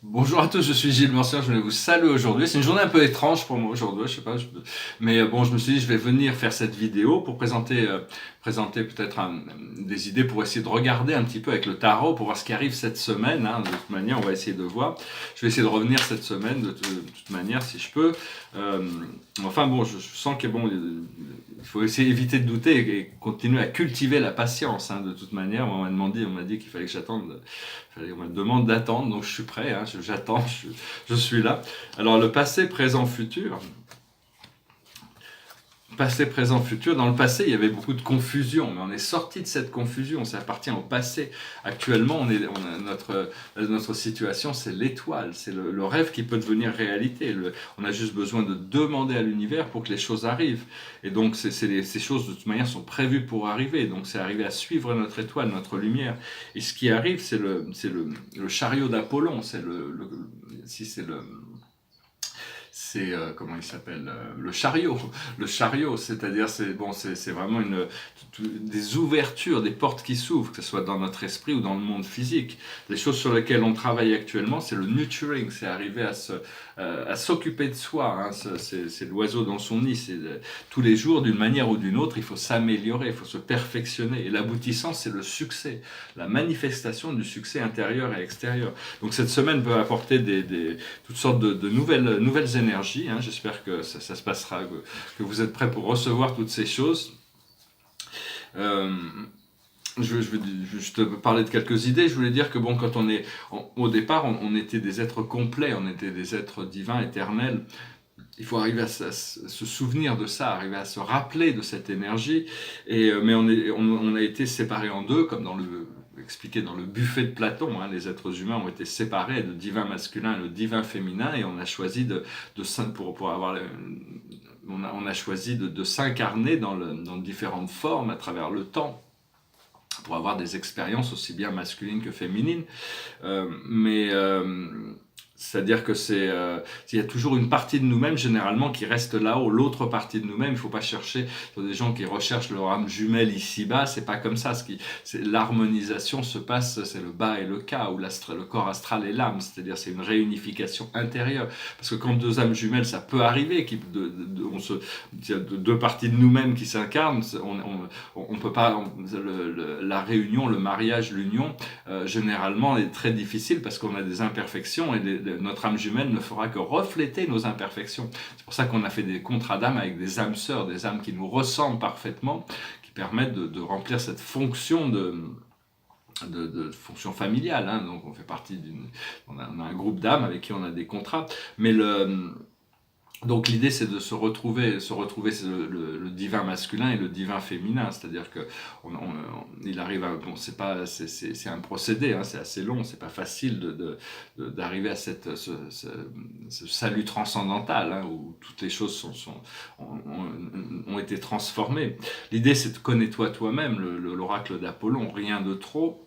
Bonjour à tous, je suis Gilles Mercier, je voulais vous saluer aujourd'hui. C'est une journée un peu étrange pour moi aujourd'hui, je sais pas, mais bon, je me suis dit je vais venir faire cette vidéo pour présenter peut-être des idées pour essayer de regarder un petit peu avec le tarot pour voir ce qui arrive cette semaine. Hein. De toute manière, on va essayer de voir. Je vais essayer de revenir cette semaine de toute manière si je peux. Euh, enfin bon, je sens que bon, il faut essayer d'éviter de douter et continuer à cultiver la patience. Hein, de toute manière, on m'a dit qu'il fallait que j'attende. On me demande d'attendre, donc je suis prêt, hein, j'attends, je suis là. Alors le passé, présent, futur. Passé, présent, futur. Dans le passé, il y avait beaucoup de confusion, mais on est sorti de cette confusion. Ça appartient au passé. Actuellement, notre situation, c'est l'étoile, c'est le rêve qui peut devenir réalité. On a juste besoin de demander à l'univers pour que les choses arrivent. Et donc, ces choses de toute manière sont prévues pour arriver. Donc, c'est arriver à suivre notre étoile, notre lumière. Et ce qui arrive, c'est le chariot d'Apollon. Si c'est le comment il s'appelle, le chariot, c'est-à-dire c'est vraiment des ouvertures, des portes qui s'ouvrent, que ce soit dans notre esprit ou dans le monde physique. Les choses sur lesquelles on travaille actuellement, c'est le nurturing, c'est arriver à s'occuper de soi, hein. C'est l'oiseau dans son nid, tous les jours d'une manière ou d'une autre, il faut s'améliorer, il faut se perfectionner, et l'aboutissant c'est le succès, la manifestation du succès intérieur et extérieur. Donc cette semaine peut apporter toutes sortes de nouvelles énergies. Hein. J'espère que ça se passera, que vous êtes prêts pour recevoir toutes ces choses. Euh, je vais juste parler de quelques idées. Je voulais dire que bon, au départ, on était des êtres complets, on était des êtres divins, éternels. Il faut arriver à se souvenir de ça, arriver à se rappeler de cette énergie. Mais on a été séparés en deux, comme expliqué dans le buffet de Platon. Hein, les êtres humains ont été séparés, le divin masculin et le divin féminin, et on a choisi on a choisi de s'incarner dans différentes formes à travers le temps, pour avoir des expériences aussi bien masculines que féminines. C'est-à-dire que il y a toujours une partie de nous-mêmes généralement qui reste là-haut, l'autre partie de nous-mêmes. Il ne faut pas chercher sur des gens qui recherchent leur âme jumelle ici-bas. C'est pas comme ça. L'harmonisation se passe, c'est le bas et le cas, où le corps astral et l'âme. C'est-à-dire c'est une réunification intérieure. Parce que quand deux âmes jumelles, ça peut arriver, il y a deux parties de nous-mêmes qui s'incarnent. On peut pas la réunion, le mariage, l'union, généralement est très difficile parce qu'on a des imperfections et notre âme jumelle ne fera que refléter nos imperfections. C'est pour ça qu'on a fait des contrats d'âme avec des âmes sœurs, des âmes qui nous ressemblent parfaitement, qui permettent de remplir cette fonction de fonction familiale. Hein. Donc on fait partie on a un groupe d'âmes avec qui on a des contrats, mais donc l'idée c'est de se retrouver c'est le divin masculin et le divin féminin, c'est-à-dire que il arrive à, bon, c'est un procédé, hein, c'est assez long, c'est pas facile d'arriver à ce salut transcendantal, hein, où toutes les choses ont été transformées. L'idée c'est de connais-toi toi-même, l'oracle d'Apollon, rien de trop.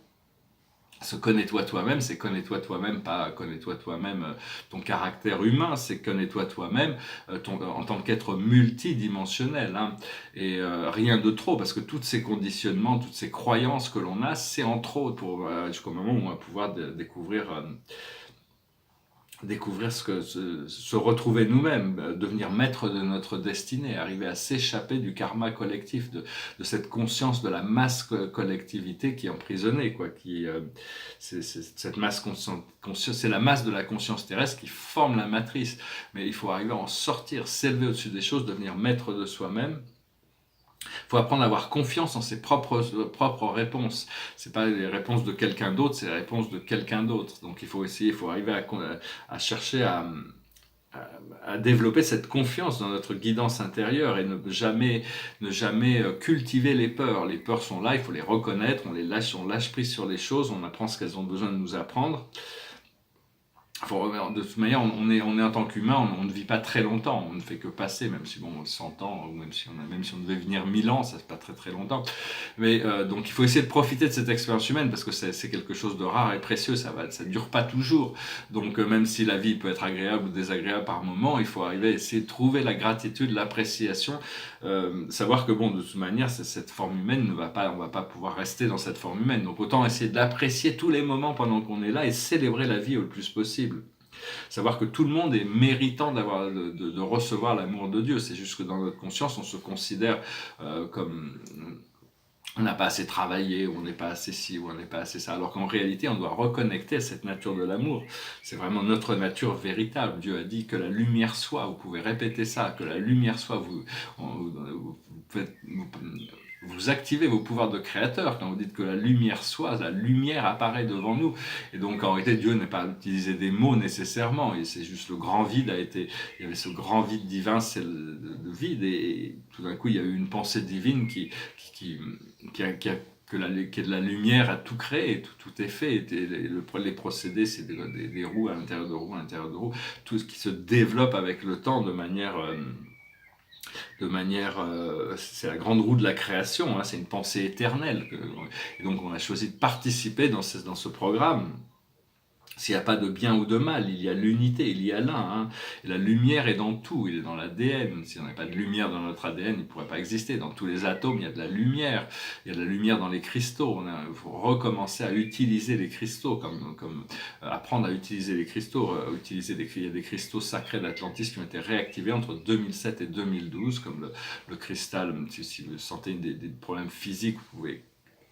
Connais-toi toi-même, c'est connais-toi toi-même, pas connais-toi toi-même ton caractère humain, c'est connais-toi toi-même en tant qu'être multidimensionnel. Hein. Et rien de trop, parce que tous ces conditionnements, toutes ces croyances que l'on a, c'est en trop jusqu'au moment où on va pouvoir découvrir se retrouver nous-mêmes, devenir maître de notre destinée, arriver à s'échapper du karma collectif, de cette conscience de la masse collectivité qui est emprisonnée, quoi, cette masse conscience, c'est la masse de la conscience terrestre qui forme la matrice, mais il faut arriver à en sortir, s'élever au-dessus des choses, devenir maître de soi-même. Il faut apprendre à avoir confiance en ses propres réponses. C'est pas les réponses de quelqu'un d'autre, c'est les réponses de quelqu'un d'autre. Donc il faut arriver à chercher à développer cette confiance dans notre guidance intérieure et ne jamais cultiver les peurs. Les peurs sont là, il faut les reconnaître, on lâche prise sur les choses, on apprend ce qu'elles ont besoin de nous apprendre. De toute manière, on est en tant qu'humain, on ne vit pas très longtemps, on ne fait que passer, même si 100 ans, ou même si on devait venir 1000 ans, ça c'est pas très longtemps. Mais donc il faut essayer de profiter de cette expérience humaine parce que c'est quelque chose de rare et précieux, ça dure pas toujours. Donc même si la vie peut être agréable ou désagréable par moment, il faut arriver à essayer de trouver la gratitude, l'appréciation, savoir que de toute manière, cette forme humaine on va pas pouvoir rester dans cette forme humaine. Donc autant essayer d'apprécier tous les moments pendant qu'on est là et célébrer la vie au plus possible. Savoir que tout le monde est méritant de recevoir l'amour de Dieu. C'est juste que dans notre conscience, on se considère comme on n'a pas assez travaillé, ou on n'est pas assez ci, ou on n'est pas assez ça. Alors qu'en réalité, on doit reconnecter à cette nature de l'amour. C'est vraiment notre nature véritable. Dieu a dit que la lumière soit. Vous pouvez répéter ça, que la lumière soit. Vous activez vos pouvoirs de créateur quand vous dites que la lumière soit, la lumière apparaît devant nous. Et donc en réalité, Dieu n'a pas utilisé des mots nécessairement, et c'est juste le grand vide il y avait ce grand vide divin, c'est le vide, et tout d'un coup il y a eu une pensée divine qui a que est de la lumière à tout créer, et tout est fait, et les procédés c'est des roues à l'intérieur de roues, à l'intérieur de roues, tout ce qui se développe avec le temps de manière c'est la grande roue de la création, hein, c'est une pensée éternelle. Et donc on a choisi de participer dans ce programme. S'il n'y a pas de bien ou de mal, il y a l'unité, il y a l'un. Hein. Et la lumière est dans tout, il est dans l'ADN. Si on n'a pas de lumière dans notre ADN, il ne pourrait pas exister. Dans tous les atomes, il y a de la lumière. Il y a de la lumière dans les cristaux. Il faut recommencer à utiliser les cristaux, apprendre à utiliser les cristaux. Il y a des cristaux sacrés d'Atlantis qui ont été réactivés entre 2007 et 2012, comme le cristal. Si vous sentez des problèmes physiques, vous pouvez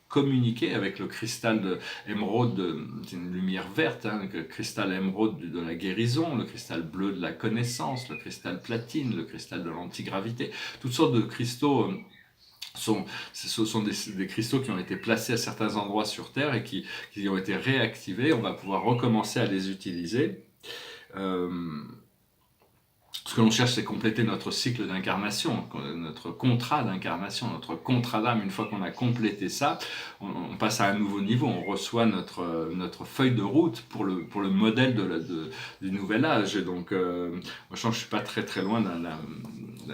communiquer avec le cristal d'émeraude, c'est une lumière verte, hein, le cristal émeraude de la guérison, le cristal bleu de la connaissance, le cristal platine, le cristal de l'antigravité, toutes sortes de cristaux. Ce sont des cristaux qui ont été placés à certains endroits sur Terre et qui ont été réactivés. On va pouvoir recommencer à les utiliser. Ce que l'on cherche, c'est compléter notre cycle d'incarnation, notre contrat d'incarnation, notre contrat d'âme. Une fois qu'on a complété ça, on passe à un nouveau niveau, on reçoit notre feuille de route pour le modèle du nouvel âge. Et donc, moi, je pense que je suis pas très très loin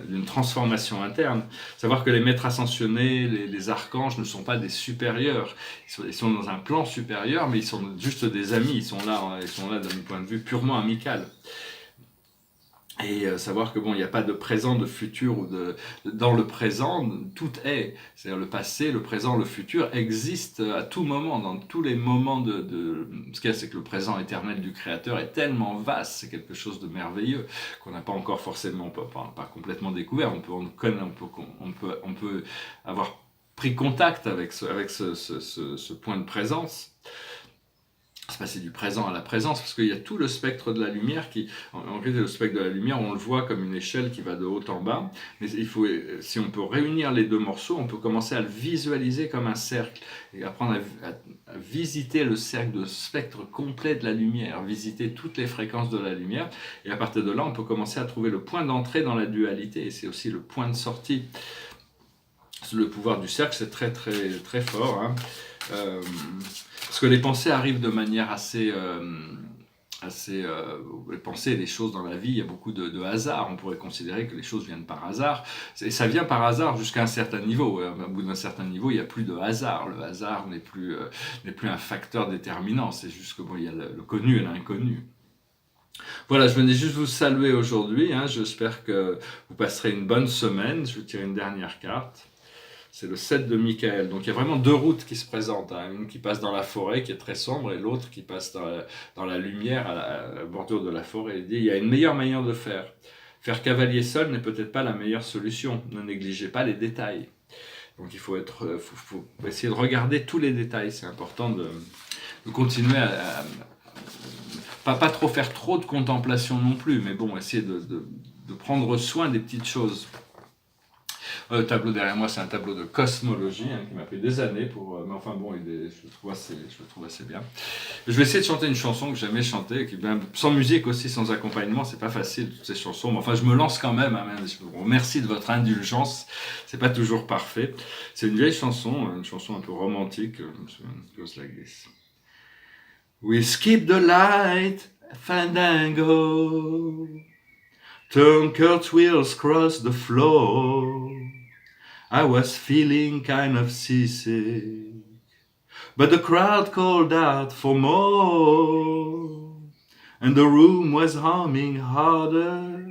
d'une transformation interne. Savoir que les maîtres ascensionnés, les archanges ne sont pas des supérieurs. Ils sont dans un plan supérieur, mais ils sont juste des amis. Ils sont là d'un point de vue purement amical. Et savoir que bon, il n'y a pas de présent, de futur, dans le présent, tout est. C'est-à-dire le passé, le présent, le futur existent à tout moment, dans tous les moments Ce qu'il y a, c'est que le présent éternel du Créateur est tellement vaste, c'est quelque chose de merveilleux, qu'on n'a pas encore forcément, pas complètement découvert. On peut avoir pris contact avec ce point de présence. C'est passer du présent à la présence, parce qu'il y a tout le spectre de la lumière en réalité, le spectre de la lumière, on le voit comme une échelle qui va de haut en bas, mais si on peut réunir les deux morceaux, on peut commencer à le visualiser comme un cercle, et apprendre à visiter le cercle de spectre complet de la lumière, visiter toutes les fréquences de la lumière, et à partir de là, on peut commencer à trouver le point d'entrée dans la dualité, et c'est aussi le point de sortie. Le pouvoir du cercle, c'est très très très fort, hein. Parce que les pensées arrivent de manière les pensées et les choses dans la vie, il y a beaucoup de hasard. On pourrait considérer que les choses viennent par hasard. Et ça vient par hasard jusqu'à un certain niveau. Au bout d'un certain niveau, il n'y a plus de hasard. Le hasard n'est plus un facteur déterminant. C'est juste que bon, il y a le connu et l'inconnu. Voilà, je venais juste vous saluer aujourd'hui. Hein. J'espère que vous passerez une bonne semaine. Je vais tirer une dernière carte. C'est le 7 de Michael. Donc il y a vraiment deux routes qui se présentent. Hein. Une qui passe dans la forêt, qui est très sombre, et l'autre qui passe dans la lumière, à la bordure de la forêt. Il dit, il y a une meilleure manière de faire. Faire cavalier seul n'est peut-être pas la meilleure solution. Ne négligez pas les détails. Donc il faut essayer de regarder tous les détails. C'est important de continuer pas trop faire trop de contemplation non plus, mais bon, essayer de prendre soin des petites choses. Le tableau derrière moi, c'est un tableau de cosmologie, hein, qui m'a pris des années mais enfin bon, je le trouve assez bien. Je vais essayer de chanter une chanson que j'ai jamais chantée, sans musique aussi, sans accompagnement, c'est pas facile toutes ces chansons, mais enfin je me lance quand même, hein, je vous remercie de votre indulgence, c'est pas toujours parfait. C'est une vieille chanson, un peu romantique, it goes like this. We skip the light, fandango. Turn cartwheels across the floor. I was feeling kind of seasick, but the crowd called out for more, and the room was humming harder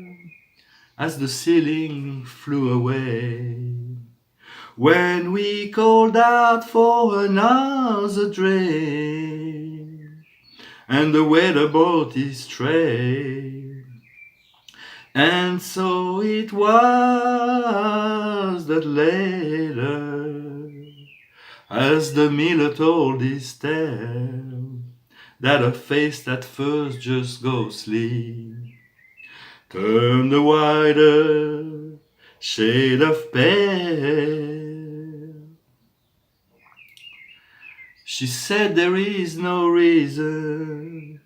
as the ceiling flew away. When we called out for another drink, and the weather boat is straight. And so it was that later, as the miller told his tale, that a face at first just ghostly turned a wider shade of pale. She said there is no reason,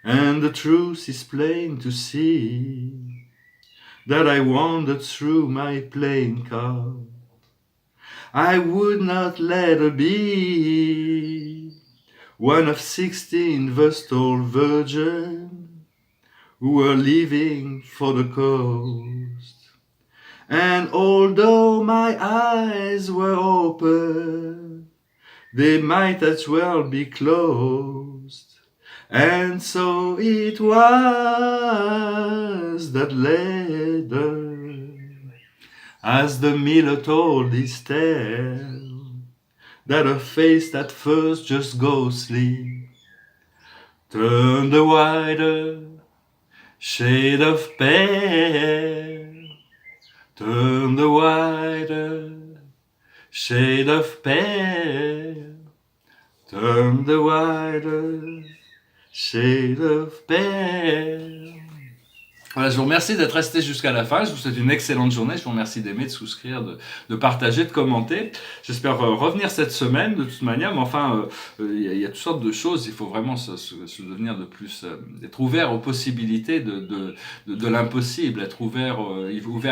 and the truth is plain to see, that I wandered through my playing card. I would not let her be one of 16 Vestal virgins who were leaving for the coast. And although my eyes were open, they might as well be closed. And so it was that later, as the miller told his tale, that her face at first just ghostly turned a wider shade of pale, turned a wider shade of pale, turned a wider shade of pale. Voilà, je vous remercie d'être resté jusqu'à la fin. Je vous souhaite une excellente journée. Je vous remercie d'aimer, de souscrire, de partager, de commenter. J'espère revenir cette semaine de toute manière. Mais enfin, il y a toutes sortes de choses. Il faut vraiment se devenir de plus, être ouvert aux possibilités de l'impossible, être ouvert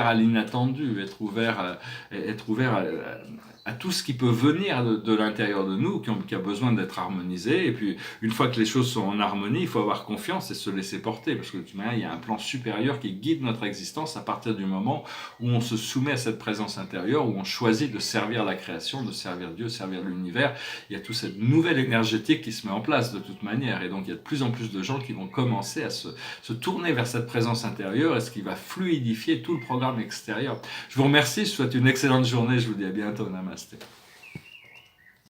à l'inattendu, être ouvert à tout ce qui peut venir de l'intérieur de nous, qui a besoin d'être harmonisé. Et puis, une fois que les choses sont en harmonie, il faut avoir confiance et se laisser porter. Parce que de toute manière, il y a un plan supérieur qui guide notre existence à partir du moment où on se soumet à cette présence intérieure, où on choisit de servir la création, de servir Dieu, servir l'univers. Il y a toute cette nouvelle énergétique qui se met en place de toute manière. Et donc, il y a de plus en plus de gens qui vont commencer à se tourner vers cette présence intérieure, et ce qui va fluidifier tout le programme extérieur. Je vous remercie, je vous souhaite une excellente journée. Je vous dis à bientôt. Namasté.